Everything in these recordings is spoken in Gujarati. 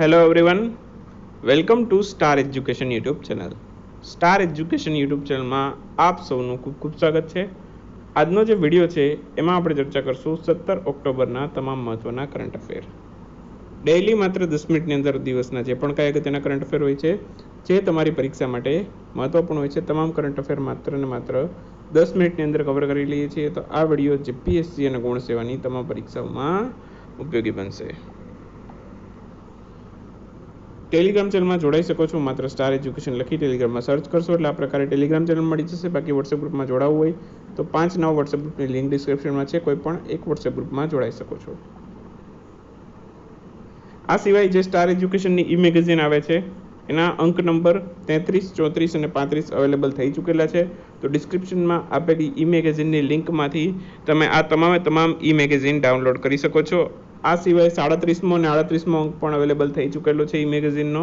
Hello everyone, welcome to star education YouTube channel. Star education YouTube ચેનલમાં આપ સૌનું ખૂબ ખૂબ સ્વાગત છે. આજનો જે વિડીયો છે એમાં આપણે ચર્ચા કરશું 17 ઓક્ટોબરના તમામ મહત્ત્વના કરંટ અફેર. ડેઇલી માત્ર 10 મિનિટની અંદર દિવસના જે પણ કાંઈ અગત્યના કરંટ અફેર હોય છે જે તમારી પરીક્ષા માટે મહત્ત્વપૂર્ણ હોય છે, તમામ કરંટ અફેર માત્ર ને માત્ર 10 મિનિટની અંદર કવર કરી લઈએ છીએ. તો આ વિડીયો જીપીએસસી અને ગુણ સેવાની તમામ પરીક્ષાઓમાં ઉપયોગી બનશે. ટેલિગ્રામ ચેનલમાં જોડાઈ શકો છો. માત્ર સ્ટાર એજ્યુકેશન લખી ટેલિગ્રામમાં સર્ચ કરશો એટલે આ પ્રકારે ટેલિગ્રામ ચેનલ મળી જશે. બાકી વોટ્સએપ ગ્રુપમાં જોડાવવું હોય તો 5 નવા વોટ્સએપ ગ્રુપની લિંક ડિસ્ક્રિપ્શનમાં છે. કોઈ પણ એક વોટ્સએપ ગ્રુપમાં જોડાઈ શકો છો. આ સિવાય જે સ્ટાર એજ્યુકેશનની ઈ મેગેઝિન આવે છે એના અંક નંબર 33, 34 અને 35 અવેલેબલ થઈ ચૂકેલા છે. તો ડિસ્ક્રિપ્શનમાં આપેલી ઈ મેગેઝિનની લિંકમાંથી તમે આ તમામ ઈ મેગેઝિન ડાઉનલોડ કરી શકો છો. આ સિવાય 37મો અને 38મો અંક પણ અવેલેબલ થઈ ચૂકેલો છે ઈ મેગેઝિનનો.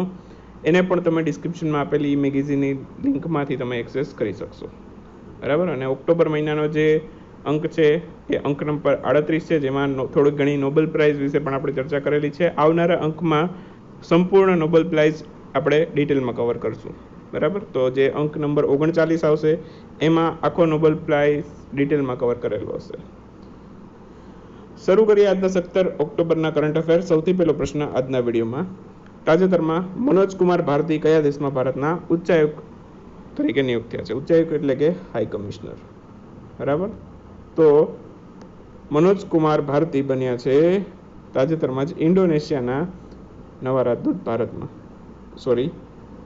એને પણ તમે ડિસ્ક્રિપ્શનમાં આપેલી ઈ મેગેઝિનની લિંકમાંથી તમે એક્સેસ કરી શકશો. બરાબર. અને ઓક્ટોબર મહિનાનો જે અંક છે એ અંક નંબર 38 છે, જેમાં થોડીક ઘણી નોબેલ પ્રાઇઝ વિશે પણ આપણે ચર્ચા કરેલી છે. આવનારા અંકમાં સંપૂર્ણ નોબેલ પ્રાઇઝ આપણે ડિટેલમાં કવર કરશું. બરાબર. તો જે અંક નંબર 39 આવશે એમાં આખો નોબેલ પ્રાઇઝ ડિટેલમાં કવર કરેલો હશે. શરૂ કરીએ આજના 17 ઓક્ટોબરના કરંટ અફેર. સૌથી પહેલો પ્રશ્ન આજના વિડીયોમાં. તાજેતરમાં મનોજ કુમાર ભારતી કયા દેશમાં ભારતના ઉચ્ચાયુક્ત તરીકે નિયુક્ત થયા છે? ઉચ્ચાયુક્ત એટલે કે હાઈ કમિશનર. બરાબર. તો મનોજ કુમાર ભારતી બન્યા છે તાજેતરમાં જ ઇન્ડોનેશિયાના નવા રાજદૂત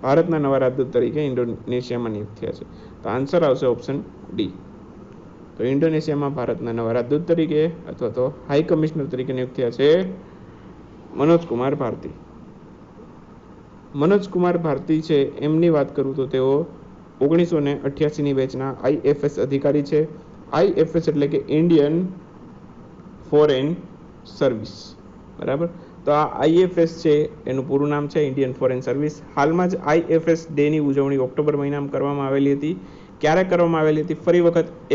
ભારતના નવા રાજદૂત તરીકે ઇન્ડોનેશિયામાં નિયુક્ત થયા છે. તો આન્સર આવશે ઓપ્શન ડી. તો ઇન્ડોનેશિયામાં ભારતના નવા રાજદૂત તરીકે અથવા તો હાઈ કમિશનર તરીકે નિયુક્ત થયા છે મનોજ કુમાર ભારતી. મનોજ કુમાર ભારતી છે એમની વાત કરું તો તેઓ 1988ની બેચના IFS અધિકારી છે. IFS એટલે કે ઇન્ડિયન ફોરેન સર્વિસ. બરાબર. તો આ IFS છે એનું પૂરું નામ છે ઇન્ડિયન ફોરેન સર્વિસ. હાલમાં જ IFS ડેની ઉજવણી ઓક્ટોબર મહિનામાં કરવામાં આવેલી હતી. ક્યારે કરવામાં આવેલી હતી? ફરી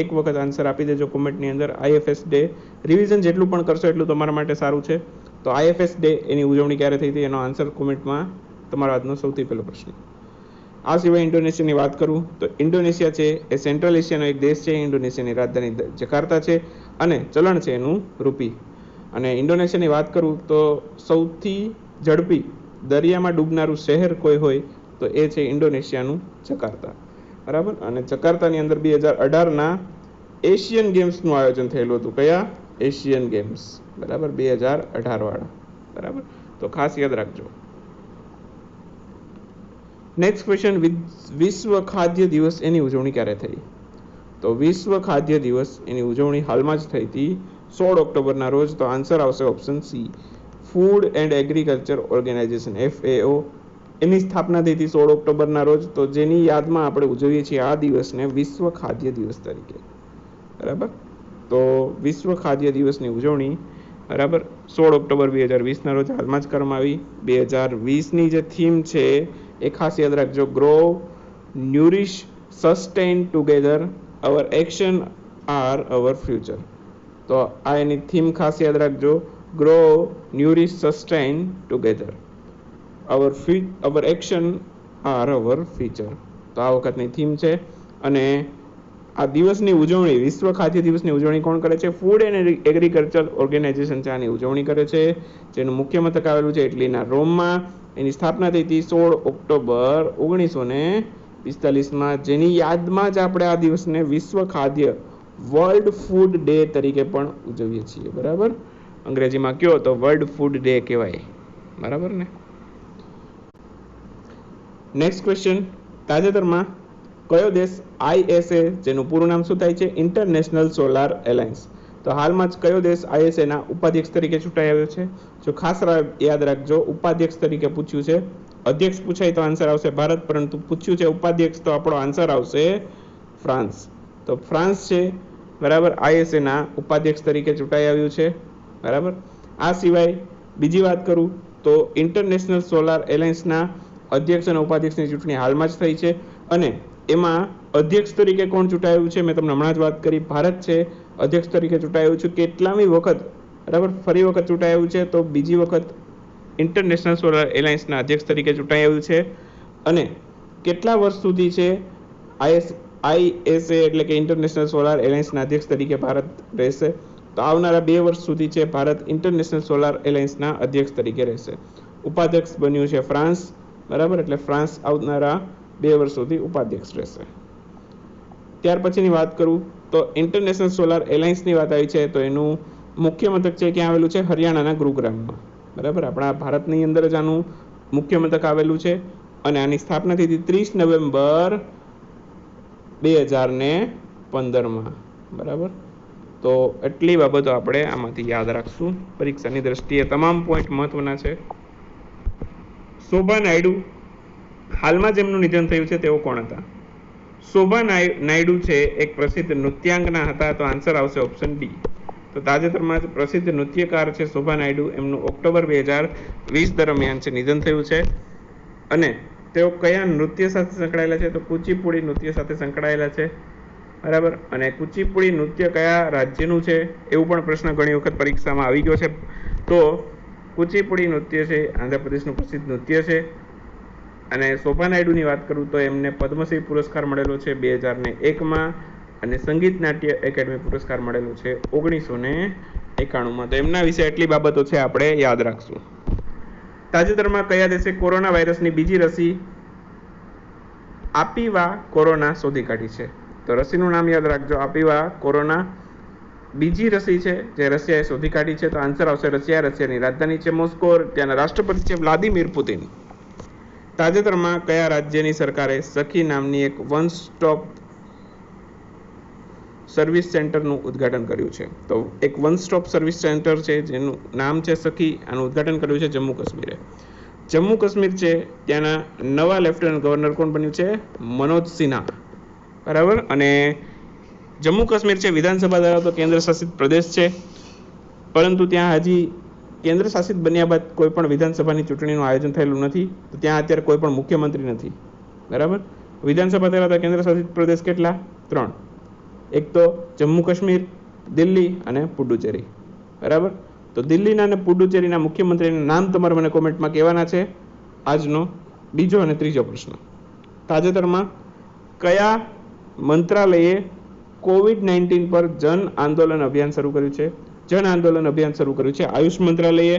એક વખત આન્સર આપી દેજો કોમેન્ટની અંદર. IFS ડે રિવિઝન જેટલું પણ કરશો એટલું તમારા માટે સારું છે. તો IFS ડે એની ઉજવણી ક્યારે થઈ હતી એનો આન્સર કોમેન્ટમાં તમારો આજનો સૌથી પહેલો પ્રશ્ન. આ સિવાય ઇન્ડોનેશિયાની વાત કરું તો ઇન્ડોનેશિયા છે એ સેન્ટ્રલ એશિયાનો એક દેશ છે. ઇન્ડોનેશિયાની રાજધાની જકાર્તા છે અને ચલણ છે એનું રૂપી. અને ઇન્ડોનેશિયાની વાત કરું તો સૌથી ઝડપી દરિયામાં ડૂબનારું શહેર કોઈ હોય તો એ છે ઇન્ડોનેશિયાનું જકાર્તા. બરાબર. અને જકાર્તાની અંદર 2018ના એશિયન ગેમ્સનું આયોજન થયેલું હતું. કયા? Asian games. બરાબર. 2018 વાળા. બરાબર. તો ખાસ યાદ રાખજો. Next question. વિશ્વ ખાદ્ય દિવસ એની ઉજવણી ક્યારે થઈ? તો વિશ્વ ખાદ્ય દિવસ એની ઉજવણી હાલમાં જ થઈ હતી 16 ઓક્ટોબરના રોજ. તો આન્સર આવશે option C. Food and agriculture organisation FAO એની સ્થાપના થઈ હતી 16 ઓક્ટોબરના રોજ. તો જેની યાદમાં આપણે ઉજવીએ છીએ આ દિવસને વિશ્વ ખાદ્ય દિવસ તરીકે. બરાબર. તો વિશ્વ ખાદ્ય દિવસની ઉજવણી બરાબર 16 ઓક્ટોબર 2020ના રોજ હાલમાં જ કરવામાં આવી. 2020ની જે થીમ છે એ ખાસ યાદ રાખજો. Grow, nourish, sustain together, our action are our future. તો આ એની થીમ ખાસ યાદ રાખજો. Grow, nourish, sustain together, our action are our future. તો આ વખતની થીમ છે. અને આ દિવસની ઉજવણી, વિશ્વ ખાદ્ય દિવસની ઉજવણી કોણ કરે છે? ફૂડ એન્ડ એગ્રીકલ્ચર ઓર્ગેનાઇઝેશન છે આની ઉજવણી કરે છે, જેનું મુખ્ય મથક આવેલું છે ઇટલીના રોમમાં. એની સ્થાપના થઈ હતી 16 ઓક્ટોબર 1945માં, જેની યાદમાં જ આપણે આ દિવસને વિશ્વ ખાદ્ય વર્લ્ડ ફૂડ ડે તરીકે પણ ઉજવીએ છીએ. બરાબર. અંગ્રેજીમાં કયો તો વર્લ્ડ ફૂડ ડે કહેવાય. બરાબર ને. Next question. તાજેતરમાં કયો દેશ ISA જેનું પૂરું નામ શું થાય છે? International solar alliance. તો હાલમાં જ કયો દેશ ISAના ઉપાધ્યક્ષ તરીકે ચૂંટાઈ આવ્યો છે? જો ખાસ યાદ રાખજો, ઉપાધ્યક્ષ તરીકે પૂછ્યું છે. અધ્યક્ષ પૂછાય તો આન્સર આવશે ભારત, પરંતુ પૂછ્યું છે ઉપાધ્યક્ષ તો આપણો આન્સર આવશે ફ્રાન્સ. તો ફ્રાન્સ છે બરાબર ISAના ઉપાધ્યક્ષ તરીકે ચૂંટાઈ આવ્યું છે. બરાબર. આ સિવાય બીજી વાત કરું તો ઇન્ટરનેશનલ સોલાર એલાયન્સના અધ્યક્ષ અને ઉપાધ્યક્ષની ચૂંટણી હાલમાં જ થઈ છે. અને એમાં અધ્યક્ષ તરીકે કોણ ચૂંટાયું છે? મેં તમને હમણાં જ વાત કરી, ભારત છે અધ્યક્ષ તરીકે ચૂંટાયું છે. કેટલામી વખત? બરાબર. ફરી વખત ચૂંટાયું છે તો બીજી વખત ઇન્ટરનેશનલ સોલાર એલાયન્સના અધ્યક્ષ તરીકે ચૂંટાઈ આવ્યું છે અને કેટલા વર્ષ સુધી છે આઈએસએ એટલે કે ઇન્ટરનેશનલ સોલાર એલાયન્સના અધ્યક્ષ તરીકે ભારત રહેશે? તો આવનારા 2 વર્ષ સુધી છે ભારત ઇન્ટરનેશનલ સોલાર એલાયન્સના અધ્યક્ષ તરીકે રહેશે. ઉપાધ્યક્ષ બન્યું છે ફ્રાન્સ, બરાબર, એટલે ફ્રાન્સ આવનારા 2 વર્ષ સુધી ઉપાધ્યક્ષ રહેશે. ત્યાર પછીની વાત કરું તો ઇન્ટરનેશનલ સોલાર એલાયન્સની વાત આવી છે તો એનું મુખ્ય મથક છે ક્યાં આવેલું છે? હરિયાણાના ગુરુગ્રામમાં, બરાબર. આપણા ભારતની અંદર જ આનું મુખ્ય મથક આવેલું છે અને આની સ્થાપના થઈ હતી 30 નવેમ્બર 2015માં, બરાબર. તો એટલી બાબતો આપણે આમાંથી યાદ રાખશું. પરીક્ષાની દ્રષ્ટિએ તમામ પોઈન્ટ મહત્વના છે. શોભા નાયડુ, હાલમાં જેમનું નિધન થયું છે તેઓ કોણ હતા? શોભા નાયડુ છે એક પ્રસિદ્ધ નૃત્યાંગના હતા. તો આન્સર આવશે ઓપ્શન ડી. તો તાજેતરમાં જ પ્રસિદ્ધ નૃત્યકાર છે શોભા નાયડુ, એમનું ઓક્ટોબર 2020 દરમિયાન છે નિધન થયું છે અને તેઓ કયા નૃત્ય સાથે સંકળાયેલા છે? તો કુચીપુડી નૃત્ય સાથે સંકળાયેલા છે, બરાબર. અને કુચીપુડી નૃત્ય કયા રાજ્યનું છે એવું પણ પ્રશ્ન ઘણી વખત પરીક્ષામાં આવી ગયો છે. તો કુચીપુડી નૃત્ય છે આંધ્રપ્રદેશનું પ્રસિદ્ધ નૃત્ય છે. અને શોભા નાયડુની વાત કરું તો એમને પદ્મશ્રી પુરસ્કાર મળેલો છે 2001માં અને સંગીત નાટ્ય એકેડમી પુરસ્કાર મળેલો છે 1991માં. તો એમના વિશે એટલી બાબતો છે આપણે યાદ રાખશું. તાજેતરમાં કયા દેશે કોરોના વાયરસની બીજી રસી આપીવા કોરોના શોધી કાઢી છે? તો રસીનું નામ યાદ રાખજો, આપીવા કોરોના બીજી રસી છે જે રશિયાએ શોધી કાઢી છે. તો આન્સર આવશે રશિયા. રશિયાની રાજધાની છે મોસ્કો, ત્યાંના રાષ્ટ્રપતિ છે વ્લાદિમીર પુતિન. તાજેતરમાં કયા રાજ્યની સરકારે સખી નામની એક વન સ્ટોપ સર્વિસ સેન્ટરનું ઉદ્ઘાટન કર્યું છે? તો એક વન સ્ટોપ સર્વિસ સેન્ટર છે જેનું નામ છે સખી, આનું ઉદ્ઘાટન કર્યું છે જમ્મુ કાશ્મીરે. જમ્મુ કાશ્મીર છે ત્યાંના નવા લેફ્ટનન્ટ ગવર્નર કોણ બન્યું છે? મનોજ સિન્હા, બરાબર. અને જમ્મુ કાશ્મીર છે વિધાનસભા ધરાવતો કેન્દ્ર શાસિત પ્રદેશ છે, પરંતુ ત્યાં હજી કેન્દ્ર શાસિત બન્યા બાદ કોઈ પણ વિધાનસભાની ચૂંટણીનું આયોજન થયેલું નથી. તો ત્યાં અત્યારે કોઈ પણ મુખ્યમંત્રી નથી, બરાબર. વિધાનસભા ધરાવતા કેન્દ્ર શાસિત પ્રદેશ કેટલા? 3. એક તો જમ્મુ કાશ્મીર, દિલ્હી અને પુડુચેરી, બરાબર. તો દિલ્હીના અને પુડુચેરીના મુખ્યમંત્રીના નામ તમારે મને કોમેન્ટમાં કહેવાના છે. આજનો બીજો અને ત્રીજો પ્રશ્ન. તાજેતરમાં કયા મંત્રાલયે COVID-19 પર જન આંદોલન અભિયાન શરૂ કર્યું છે? જન આંદોલન અભિયાન શરૂ કર્યું છે આયુષ મંત્રાલયે.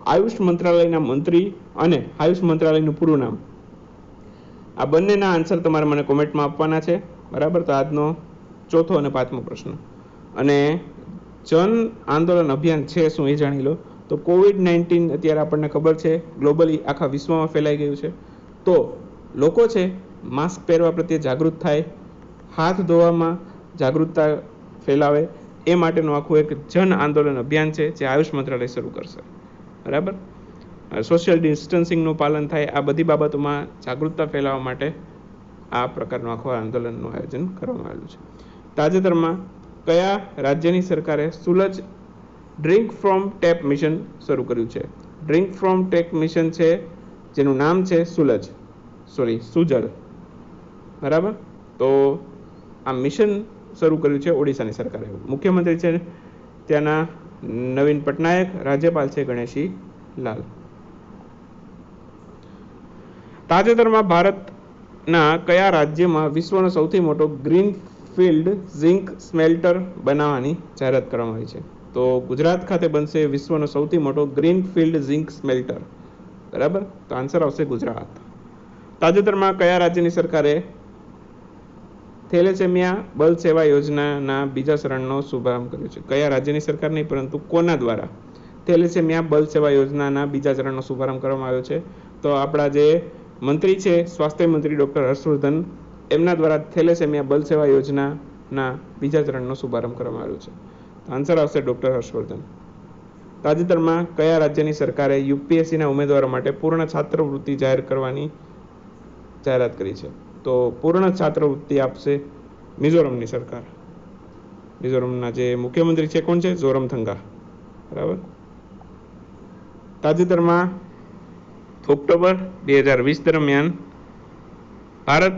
આયુષ મંત્રાલયના મંત્રી અને આયુષ મંત્રાલયનું પૂરું નામ, આ બંનેના આન્સર તમારે મને કોમેન્ટમાં આપવાના છે, બરાબર. તો આજનો ચોથો અને પાંચમો પ્રશ્ન. અને જન આંદોલન અભિયાન છે શું એ જાણી લો. તો COVID-19 અત્યારે આપણને ખબર છે ગ્લોબલી આખા વિશ્વમાં ફેલાઈ ગયું છે. તો લોકો છે માસ્ક પહેરવા પ્રત્યે જાગૃત થાય, હાથ ધોવામાં જાગૃતતા ફેલાવે, એ માટેનું આખું એક જન આંદોલન અભિયાન છે જે આયુષ મંત્રાલય શરૂ કરશે, બરાબર. સોશિયલ ડિસ્ટન્સિંગનું પાલન થાય, આ બધી બાબતોમાં જાગૃતતા ફેલાવવા માટે આ પ્રકારનું આખું આંદોલનનું આયોજન કરવામાં આવેલું છે. તાજેતરમાં કયા રાજ્યની સરકારે સુલજ ડ્રિંક ફ્રોમ ટેપ મિશન શરૂ કર્યું છે? ડ્રિંક ફ્રોમ ટેપ મિશન છે જેનું નામ છે સુજલ, બરાબર. તો આ મિશન શરૂ કર્યું છે ઓડિશાની સરકારે. મુખ્યમંત્રી છે ત્યાંના નવીન પટનાયક, રાજ્યપાલ છે ગણેશી લાલ. તાજેતરમાં ભારતના કયા રાજ્યમાં વિશ્વનો સૌથી મોટો ગ્રીનફિલ્ડ ઝિંક સ્મેલ્ટર બનાવવાની જાહેરાત કરવામાં આવી છે? તો ગુજરાત ખાતે બનશે વિશ્વનો સૌથી મોટો ગ્રીનફિલ્ડ ઝિંક સ્મેલ્ટર, બરાબર. તો આન્સર આવશે ગુજરાત. તાજેતરમાં કયા રાજ્યની સરકારે થેલેસેમિયા બલ સેવા યોજનાના બીજા ચરણનો શુભારંભ કર્યો છે? કયા રાજ્યની સરકાર નહીં પરંતુ કોના દ્વારા થેલેસેમિયા બલ સેવા યોજનાના બીજા ચરણનો શુભારંભ કરવામાં આવ્યો છે? તો આપણા જે મંત્રી છે સ્વાસ્થ્ય મંત્રી ડૉક્ટર હર્ષવર્ધન, એમના દ્વારા થેલેસેમિયા બલ સેવા યોજનાના બીજા ચરણનો શુભારંભ કરવામાં આવ્યો છે. આન્સર આવશે ડૉક્ટર હર્ષવર્ધન. તાજેતરમાં કયા રાજ્યની સરકારે યુપીએસસીના ઉમેદવારો માટે પૂર્ણ છાત્રવૃત્તિ જાહેર કરવાની જાહેરાત કરી છે? તો પૂર્ણ છાત્રવૃત્તિ આપશે મિઝોરમની સરકાર. મિઝોરમના જે મુખ્યમંત્રી છે કોણ છે? ઝોરમથંગા, બરાબર. તાજેતરમાં ઓક્ટોબર 2020 દરમિયાન ભારત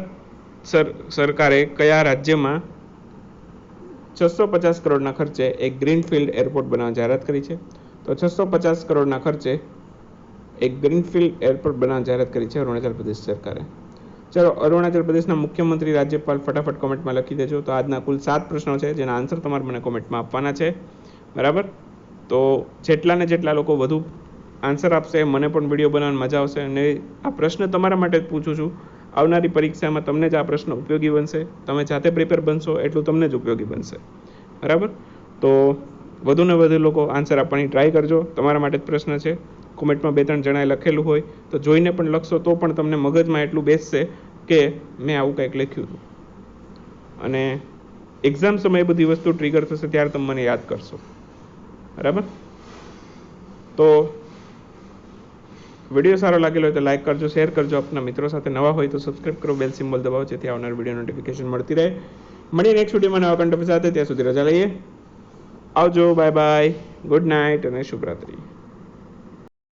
સરકારે કયા રાજ્યમાં 650 કરોડના ખર્ચે એક ગ્રીનફિલ્ડ એરપોર્ટ બનાવવાની જાહેરાત કરી છે? તો 650 કરોડના ખર્ચે એક ગ્રીનફિલ્ડ એરપોર્ટ બનાવવાની જાહેરાત કરી છે અરુણાચલ પ્રદેશ સરકારે. ચલો, અરુણાચલ પ્રદેશના મુખ્યમંત્રી રાજ્યપાલ ફટાફટ કોમેન્ટમાં લખી દેજો. તો આજના કુલ 7 પ્રશ્નો છે જેના આન્સર તમારે મને કોમેન્ટમાં આપવાના છે, બરાબર. તો જેટલા લોકો વધુ આન્સર આપશે મને પણ વિડીયો બનાવવાની મજા આવશે. અને આ પ્રશ્ન તમારા માટે જ પૂછું છું. આવનારી પરીક્ષામાં તમને જ આ પ્રશ્ન ઉપયોગી બનશે. તમે જાતે પ્રિપેર બનશો એટલું તમને જ ઉપયોગી બનશે, બરાબર. તો વધુને વધુ લોકો આન્સર આપવાની ટ્રાય કરજો. તમારા માટે જ પ્રશ્ન છે. કોમેન્ટમાં 2-3 જણાએ લખેલું હોય તો જોઈને પણ લખશો તો પણ તમને મગજમાં એટલું બેસશે કે મેં આવું કંઈક લખ્યું હતું. અને એક્ઝામ સમયે બધી વસ્તુ ટ્રિગર થશે ત્યારે તમે મને યાદ કરશો, બરાબર. તો વિડીયો સારો લાગેલો હોય તો લાઈક કરજો, શેર કરજો, આપના મિત્રો સાથે. નવા હોય તો સબસ્ક્રાઈબ કરો, બેલ સિમ્બોલ દબાવો જેથી આવનાર વિડીયો નોટિફિકેશન મળતી રહે. મળીએ નેક્સ્ટ વિડીયોમાં નવા કન્ટેન્ટ સાથે. ત્યાં સુધી રજા લઈએ. આવજો, બાય બાય, ગુડ નાઇટ અને શુભરાત્રી.